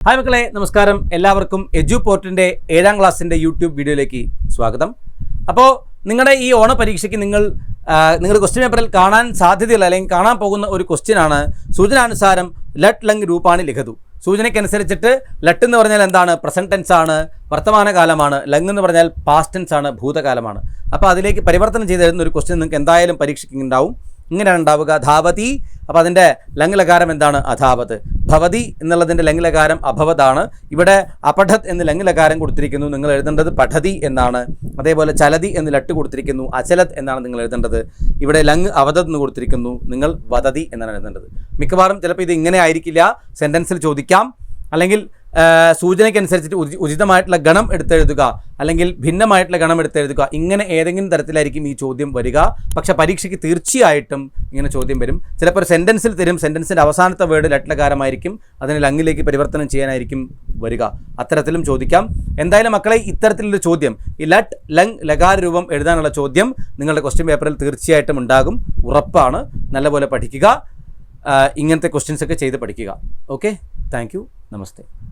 Hi മക്കളെ, നമസ്കാരം. എല്ലാവർക്കും എജു പോർട്ടിൻ്റെ 7ാം ക്ലാസ്സിൻ്റെ യൂട്യൂബ് വീഡിയോയിലേക്ക് സ്വാഗതം. അപ്പോൾ നിങ്ങളുടെ ഈ ഓണ പരീക്ഷയ്ക്ക് നിങ്ങളുടെ ക്വസ്റ്റ്യൻ പേപ്പറിൽ കാണാൻ സാധ്യതയുള്ള അല്ലെങ്കിൽ കാണാൻ പോകുന്ന ഒരു ക്വസ്റ്റ്യനാണ് സൂചനാനുസാരം ലട്ട് ലങ് രൂപാണി ലിഖതു. സൂചനയ്ക്കനുസരിച്ചിട്ട് ലട്ട് എന്ന് പറഞ്ഞാൽ എന്താണ്? പ്രസന്റ് ടെൻസ് ആണ്, വർത്തമാനകാലമാണ്. ലങ് എന്ന് പറഞ്ഞാൽ പാസ്റ്റ് ടെൻസ് ആണ്, ഭൂതകാലമാണ്. അപ്പോൾ അതിലേക്ക് പരിവർത്തനം ചെയ്ത് തരുന്ന ഒരു ക്വസ്റ്റ്യൻ നിങ്ങൾക്ക് എന്തായാലും പരീക്ഷയ്ക്ക് ഉണ്ടാവും. ഇങ്ങനെയാണ് ഉണ്ടാവുക: ധാവതി. അപ്പോൾ അതിൻ്റെ ലങ് ലകാരം എന്താണ്? അധാവത്. ഭവതി എന്നുള്ളതിൻ്റെ ലങ് ലകാരം അഭവതാണ്. ഇവിടെ അപഠത് എന്ന് ലങ് ലകാരം കൊടുത്തിരിക്കുന്നു, നിങ്ങൾ എഴുതേണ്ടത് പഠതി എന്നാണ്. അതേപോലെ ചലതി എന്ന് ലട്ട് കൊടുത്തിരിക്കുന്നു, അചലത് എന്നാണ് നിങ്ങൾ എഴുതേണ്ടത്. ഇവിടെ ലങ് അവതത് എന്ന് കൊടുത്തിരിക്കുന്നു, നിങ്ങൾ വദതി എന്നാണ് എഴുതേണ്ടത്. മിക്കവാറും ചിലപ്പോൾ ഇത് ഇങ്ങനെ ആയിരിക്കില്ല, സെൻറ്റൻസിൽ ചോദിക്കാം. അല്ലെങ്കിൽ സൂചനയ്ക്കനുസരിച്ചിട്ട് ഉചിതമായിട്ടുള്ള ഗണം എടുത്തെഴുതുക, അല്ലെങ്കിൽ ഭിന്നമായിട്ടുള്ള ഗണം എടുത്തെഴുതുക. ഇങ്ങനെ ഏതെങ്കിലും തരത്തിലായിരിക്കും ഈ ചോദ്യം വരിക. പക്ഷേ പരീക്ഷയ്ക്ക് തീർച്ചയായിട്ടും ഇങ്ങനെ ചോദ്യം വരും. ചിലപ്പോൾ ഒരു സെൻറ്റൻസിൽ തരും, സെൻറ്റൻസിൻ്റെ അവസാനത്തെ വേർഡ് ലട്ലകാരമായിരിക്കും, അതിനെ ലങ്ങിലേക്ക് പരിവർത്തനം ചെയ്യാനായിരിക്കും വരിക. അത്തരത്തിലും ചോദിക്കാം. എന്തായാലും മക്കളെ, ഇത്തരത്തിലൊരു ചോദ്യം, ഈ ലട്ട് ലങ് ലകാര രൂപം എഴുതാനുള്ള ചോദ്യം നിങ്ങളുടെ ക്വസ്റ്റ്യൻ പേപ്പറിൽ തീർച്ചയായിട്ടും ഉണ്ടാകും, ഉറപ്പാണ്. നല്ലപോലെ പഠിക്കുക, ഇങ്ങനത്തെ ക്വസ്റ്റ്യൻസൊക്കെ ചെയ്ത് പഠിക്കുക. Okay, thank you, namaste.